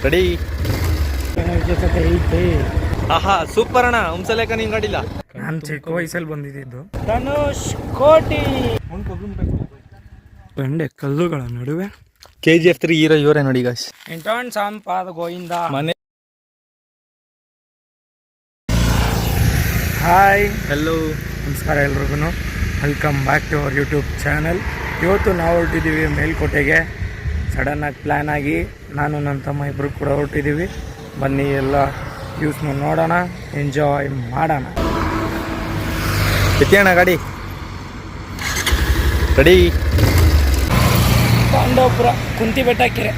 Ready. ಆಹಾ super ಅಣ್ಣ. ಒಂದ್ಸಲ ನಿನ್ ಗಾಡಿಲ್ಲ. ನಾನು ಚಿಕ್ಕ ವಯಸ್ಸಲ್ಲಿ ಬಂದಿದ್ದು. ಧನುಷ್ ಕೋಟಿ ಬಂಡೆ ಕಲ್ಲುಗಳ ನಡುವೆ KGF 3 ಹೀರೋ ಇವರೇ ನೋಡಿ ಗಾಯ್ಸ್. ಇಂಟರ್ನ್ ಸಂಪಾದ ಗೋವಿಂದ. ಮನೆ. ಹಾಯ್, ಹೆಲೋ, ನಮಸ್ಕಾರ ಎಲ್ರಿಗೂ. Welcome back to our YouTube channel. ಇವತ್ತು ನಾವು ಹೊರಟಿದ್ದೀವಿ ಮೇಲ್ಕೋಟೆಗೆ. ಸಡನ್ನಾಗಿ ಪ್ಲ್ಯಾನ್ ಆಗಿ ನಾನು ನನ್ನ ತಮ್ಮ ಇಬ್ಬರು ಕೂಡ ಹೊರಟಿದ್ದೀವಿ. ಬನ್ನಿ ಎಲ್ಲ ವ್ಯೂಸ್ನ ನೋಡೋಣ, ಎಂಜಾಯ್ ಮಾಡೋಣ. ಎತ್ತಿಯೋಣ ಗಾಡಿ. ರೆಡಿ. ಪಾಂಡವಪುರ ಕುಂತಿ ಬೆಟ್ಟ ಕೆರೆ.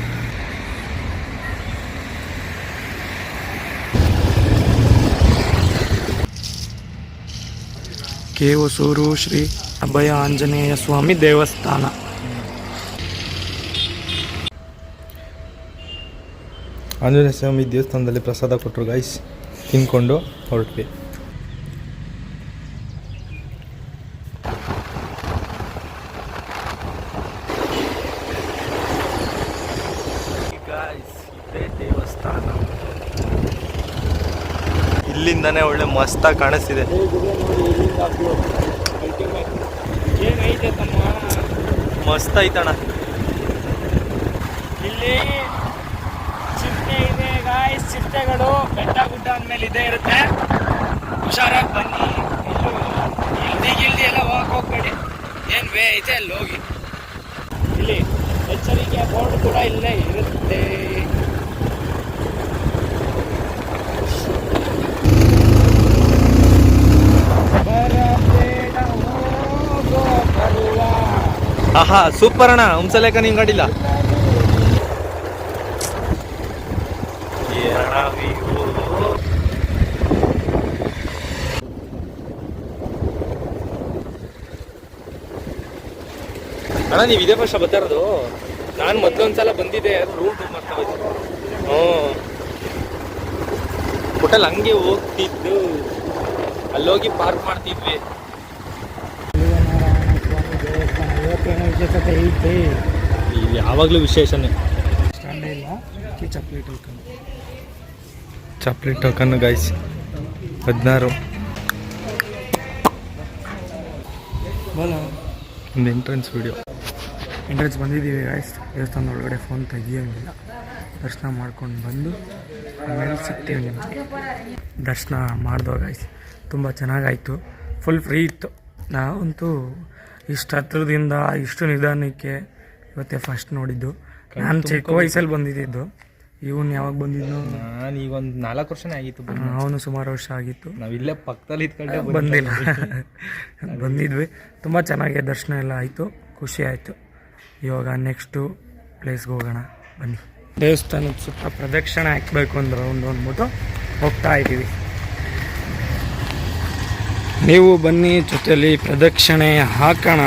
ಕೆ ಹೊಸೂರು ಶ್ರೀ ಅಭಯ ಆಂಜನೇಯ ಸ್ವಾಮಿ ದೇವಸ್ಥಾನ. ಆಂಜನೇಯ ಸ್ವಾಮಿ ದೇವಸ್ಥಾನದಲ್ಲಿ ಪ್ರಸಾದ ಕೊಟ್ಟರು ಗಾಯ್ಸ್. ತಿನ್ಕೊಂಡು ಹೊರಟ್ವಿ. ದೇವಸ್ಥಾನ ಇಲ್ಲಿಂದಾನೇ ಒಳ್ಳೆ ಮಸ್ತಾಗಿ ಕಾಣಿಸ್ತಿದೆ. ಏನೈತೆ ತಮ್ಮ, ಮಸ್ತ್ ಐತಣ್ಣ. ಇಲ್ಲಿ ಚಿರತೆ ಇದೆ ಗಾಯ್ಸ್. ಚಿರತೆಗಳು ಬೆಟ್ಟ ಗುಡ್ಡ ಅಂದಮೇಲೆ ಇದೇ ಇರುತ್ತೆ. ಹುಷಾರಾಗಿ ಬನ್ನಿ. ಇಲ್ದಿ ಎಲ್ಲ ಹೋಗ್ಬೇಡಿ. ಏನು ವೇ ಐತೆ ಅಲ್ಲಿ ಹೋಗಿ. ಇಲ್ಲಿ ಎಚ್ಚರಿಕೆ ಬೋರ್ಡ್ ಕೂಡ ಇಲ್ಲೇ ಇರುತ್ತೆ. ಆಹಾ ಸೂಪರ್ ಅಣ್ಣ. ಒಂದ್ಸಲ ನಿನ್ ಗಾಡಿಲ್ಲ. ಅಣ್ಣ ನೀವು ಇದೇ ವರ್ಷ ಬರ್ತಾ ಇರೋದು? ನಾನು ಮೊದ್ಲೊಂದ್ಸಲ ಬಂದಿದ್ದೆ, ಅದು ರೂಟ್ ಮಾಡ್ತಾ ಹೋಯ್ತು. ಹೋಟೆಲ್ ಹಂಗೆ ಹೋಗ್ತಿದ್ದು, ಅಲ್ಲೋಗಿ ಪಾರ್ಕ್ ಮಾಡ್ತಿದ್ವಿ. ಇಲ್ಲಿ ಯಾವಾಗಲೂ ವಿಶೇಷನೇ. ಸ್ಟ್ಯಾಂಡೇ ಇಲ್ಲ. ಚಪ್ಲಿ ಟೋಕನ್, ಚಪ್ಲಿ ಟೋಕನ್ ಗಾಯ್ಸ್ 16. ಒಂದು ಎಂಟ್ರೆನ್ಸ್ ವಿಡಿಯೋ. ಎಂಟ್ರೆನ್ಸ್ ಬಂದಿದ್ದೀವಿ ಗಾಯ್ಸ್. ದೇವಸ್ಥಾನದ ಒಳಗಡೆ ಫೋನ್ ತೆಗಿಯೋಂಗಿಲ್ಲ. ದರ್ಶನ ಮಾಡ್ಕೊಂಡು ಬಂದು ಆಮೇಲೆ ಸಿಗ್ತೀವಿ ನಿಮಗೆ. ದರ್ಶನ ಮಾಡಿದೋ ಗಾಯ್ಸ್, ತುಂಬ ಚೆನ್ನಾಗಾಯಿತು. ಫುಲ್ ಫ್ರೀ ಇತ್ತು. ನಾವಂತೂ ಇಷ್ಟು ಹತ್ರದಿಂದ ಇಷ್ಟು ನಿಧಾನಕ್ಕೆ ಇವತ್ತೇ ಫಸ್ಟ್ ನೋಡಿದ್ದು. ನಾನು ಚಿಕ್ಕ ವಯಸ್ಸಲ್ಲಿ ಬಂದಿದ್ದು. ಇವನು ಯಾವಾಗ ಬಂದಿದ್ದು? ನಾನು ಈಗ ಒಂದು 4 ವರ್ಷನೇ ಆಗಿತ್ತು. ಅವನು ಸುಮಾರು ವರ್ಷ ಆಗಿತ್ತು. ನಾವಿಲ್ಲೇ ಪಕ್ಕದಲ್ಲಿ ಇದ್ಕೊಂಡೆ ಬಂದಿಲ್ಲ. ಬಂದಿದ್ವಿ. ತುಂಬ ಚೆನ್ನಾಗಿ ದರ್ಶನ ಎಲ್ಲ ಆಯಿತು, ಖುಷಿ ಆಯಿತು. ಇವಾಗ ನೆಕ್ಸ್ಟು ಪ್ಲೇಸ್ಗೆ ಹೋಗೋಣ ಬನ್ನಿ. ದೇವಸ್ಥಾನದ ಸುತ್ತ ಪ್ರದಕ್ಷಿಣೆ ಹಾಕಬೇಕು ಅಂದ್ರೆ ಅಂದ್ಬಿಟ್ಟು ಹೋಗ್ತಾ ಇದ್ದೀವಿ. ನೀವು ಬನ್ನಿ, ಜೊತೆಯಲ್ಲಿ ಪ್ರದಕ್ಷಿಣೆ ಹಾಕೋಣ.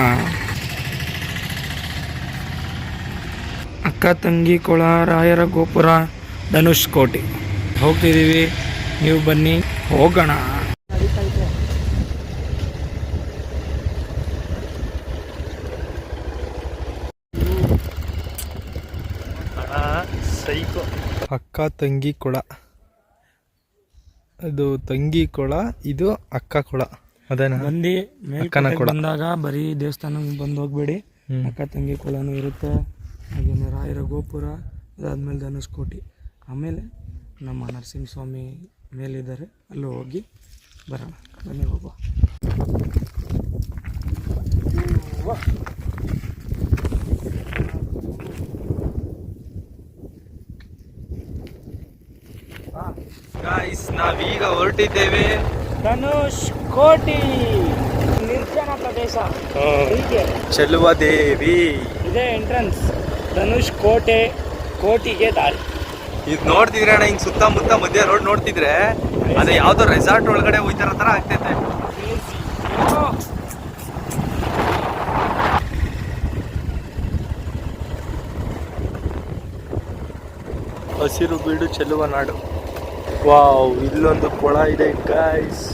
ಅಕ್ಕ ತಂಗಿ ಕೊಳ, ರಾಯರ ಗೋಪುರ, ಧನುಷ್ ಕೋಟಿ ಹೋಗ್ತಿದ್ದೀವಿ. ನೀವು ಬನ್ನಿ, ಹೋಗೋಣ. ಸೈಕೋ. ಅಕ್ಕ ತಂಗಿ ಕೊಳ, ಅದು ತಂಗಿ ಕೊಳ, ಇದು ಅಕ್ಕ ಕೊಳ. ಅದೇನಾ? ಬಂದು ಮೇಲ್ಕೋಟೆಗೆ ಬಂದಾಗ ಬರೀ ದೇವಸ್ಥಾನಕ್ಕೆ ಬಂದು ಹೋಗ್ಬೇಡಿ. ಅಕ್ಕ ತಂಗಿ ಕೊಳನೂ ಇರುತ್ತೆ. ಹಾಗೆಯೇ ರಾಯರ ಗೋಪುರ, ಅದಾದ್ಮೇಲೆ ಧನುಷ್ ಕೋಟಿ, ಆಮೇಲೆ ನಮ್ಮ ನರಸಿಂಹಸ್ವಾಮಿ ಮೇಲಿದ್ದಾರೆ, ಅಲ್ಲೂ ಹೋಗಿ ಬರೋಣ. ಬನ್ನಿ ಹೋಗುವ. ಗಾಯ್ಸ್ ನಾವೀಗ ಹೊರಟಿದ್ದೇವೆ ಧನುಷ್ ಕೋಟಿ. ನಿರ್ಜನ ಪ್ರದೇಶ. ಹೀಗೆ ಚೆಲುವ ದೇವಿ. ಇದೇ ಎಂಟ್ರೆನ್ಸ್. ಧನುಷ್ ಕೋಟಿಗೆ ದಾರಿ. ಇದು ನೋಡ್ತಿದ್ರೆ ಅಣ್ಣ, ಹಿಂಗ್ ಸುತ್ತಮುತ್ತ ಮಧ್ಯ ರೋಡ್ ನೋಡ್ತಿದ್ರೆ ಅದು ಯಾವ್ದೋ ರೆಸಾರ್ಟ್ ಒಳಗಡೆ ಹೋಯ್ತಾರ ತರ ಆಗ್ತೈತೆ. ಹಸಿರು ಬೀಡು ಚೆಲುವ ನಾಡು. ವಾವ್, ಇಲ್ಲೊಂದು ಕೊಳ ಇದೆ ಗಾಯ್ಸ್.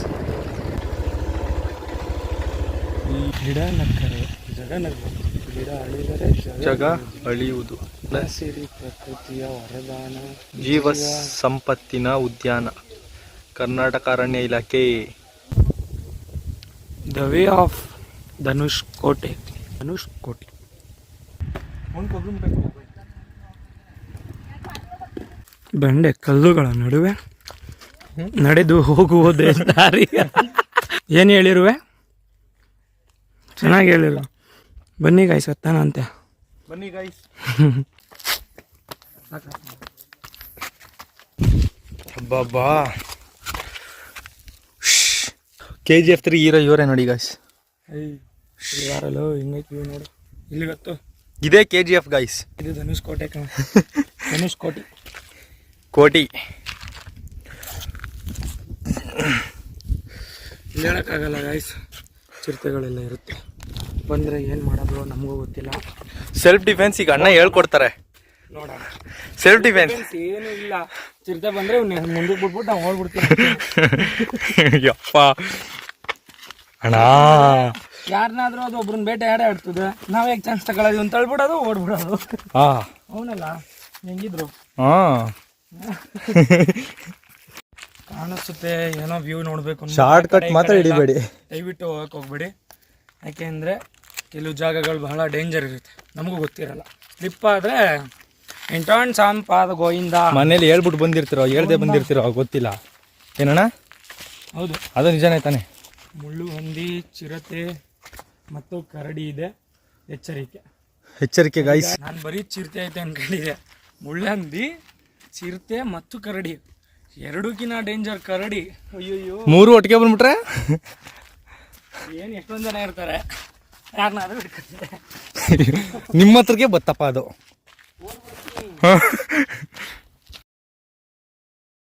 ಗಿಡ ನಕ್ಕರೆ ಜಗ ನಗ್ಬೇಕು. ಗಿಡ ಅಳಿದರೆ ಜಗ ಅಳಿಯುವುದು. ಸಿರಿ ಪ್ರಕೃತಿಯ ವರದಾನ, ಜೀವ ಸಂಪತ್ತಿನ ಉದ್ಯಾನ, ಕರ್ನಾಟಕ ಅರಣ್ಯ ಇಲಾಖೆ. ದ ವೇ ಆಫ್ ಧನುಷ್ ಕೋಟೆ. ಬಂಡೆ ಕಲ್ಲುಗಳ ನಡುವೆ ನಡೆದು ಹೋಗುವುದೇ ದಾರಿ. ಏನು ಹೇಳಿರುವೆ? ಚೆನ್ನಾಗಿ ಹೇಳಿರು. ಬನ್ನಿ ಗಾಯ್ಸ್, ಹತ್ತಾನ ಅಂತೆ. ಬನ್ನಿ ಗಾಯ್ಸ್. ಹಬ್ಬಬ್ಬಾ. KGF 3 ಹೀರೋ ಇವರೇ ನೋಡಿ ಗಾಯ್ಸ್. ಯಾರಲ್ಲೋ ಹಿಂಗೈತಿ ವ್ಯೂ ನೋಡು. ಇಲ್ಲಿ ಗೊತ್ತು, ಇದೇ KGF ಗಾಯ್ಸ್. ಇದು ಧನುಷ್ ಕೋಟೆ ಕಣ. ಧನುಷ್ ಕೋಟಿ. ಇಲ್ಲಿ ಹೇಳೋಕ್ಕಾಗಲ್ಲ ಗಾಯ್ಸ್, ಚಿರತೆಗಳೆಲ್ಲ ಇರುತ್ತೆ. ಬಂದರೆ ಏನು ಮಾಡೋದು ನಮಗೂ ಗೊತ್ತಿಲ್ಲ. ಸೆಲ್ಫ್ ಡಿಫೆನ್ಸ್ ಈಗ ಅಣ್ಣ ಹೇಳ್ಕೊಡ್ತಾರೆ. ನೋಡೋಣ. ಸೆಲ್ಫ್ ಡಿಫೆನ್ಸ್ ಏನು ಇಲ್ಲ, ಚಿರತೆ ಬಂದರೆ ಮುಂದಕ್ಕೆ ಬಿಟ್ಬಿಟ್ಟು ನಾವು ಹೋಗ್ಬಿಡ್ತೀವಿ. ಯಪ್ಪ ಅಣ್ಣ, ಯಾರನ್ನಾದ್ರೂ ಅದು ಒಬ್ರನ್ನ ಬೇಟೆ ಆಡ್ತದೆ. ನಾವು ಹೇಗೆ ಚಾನ್ಸ್ ತಗೊಳ್ಳೋದು ಅಂತ ತಳ್ಬಿಡೋದು, ಓಡ್ಬಿಡೋದು. ಅವನಲ್ಲ ಹೆಂಗಿದ್ರು ಕಾಣಿಸುತ್ತೆ. ಏನೋ ವ್ಯೂ ನೋಡ್ಬೇಕು. ಶಾರ್ಟ್ ಕಟ್ ಮಾತ್ರ ಹಿಡಿಬೇಡಿ, ದಯವಿಟ್ಟು ಹೋಗಕ್ಕೆ ಹೋಗ್ಬೇಡಿ. ಯಾಕೆಂದರೆ ಕೆಲವು ಜಾಗಗಳು ಬಹಳ ಡೇಂಜರ್ ಇರುತ್ತೆ, ನಮಗೂ ಗೊತ್ತಿರಲ್ಲ. ಸ್ಲಿಪ್ ಆದರೆ ಎಂಟಾಣ್ ಸಾಂಪಾದ ಗೋಯಿಂದ. ಮನೇಲಿ ಹೇಳ್ಬಿಟ್ಟು ಬಂದಿರ್ತಿರೋ, ಹೇಳ್ದೆ ಬಂದಿರ್ತಿರೋ ಗೊತ್ತಿಲ್ಲ ಏನಣ್ಣ. ಹೌದು, ಅದು ನಿಜನೇ ತಾನೆ. ಮುಳ್ಳು ಹಂದಿ, ಚಿರತೆ ಮತ್ತು ಕರಡಿ ಇದೆ. ಎಚ್ಚರಿಕೆ ಗಾಯ್ಸ್. ನಾನು ಬರೀ ಚಿರತೆ ಐತೆ ಅನ್ಕೊಂಡಿದ್ದೆ. ಮುಳ್ಳಂದಿ, ಚಿರತೆ ಮತ್ತು ಕರಡಿ ಎರಡಕ್ಕಿನ್ನ ಡೇಂಜರ್ ಕರಡಿ. ಅಯ್ಯಯ್ಯೋ, 3 ಒಟ್ಟಿಗೆ ಬಂದ್ಬಿಟ್ರೆ ಏನು ಎಷ್ಟೊಂದು ಜನ ಇರ್ತಾರೆ, ಯಾರನ್ನಾದ್ರೂ ಹಿಡ್ಕೊತಾರೆ. ನಿಮ್ಮ ಹತ್ರಕ್ಕೆ ಬತ್ತಪ್ಪ ಅದು.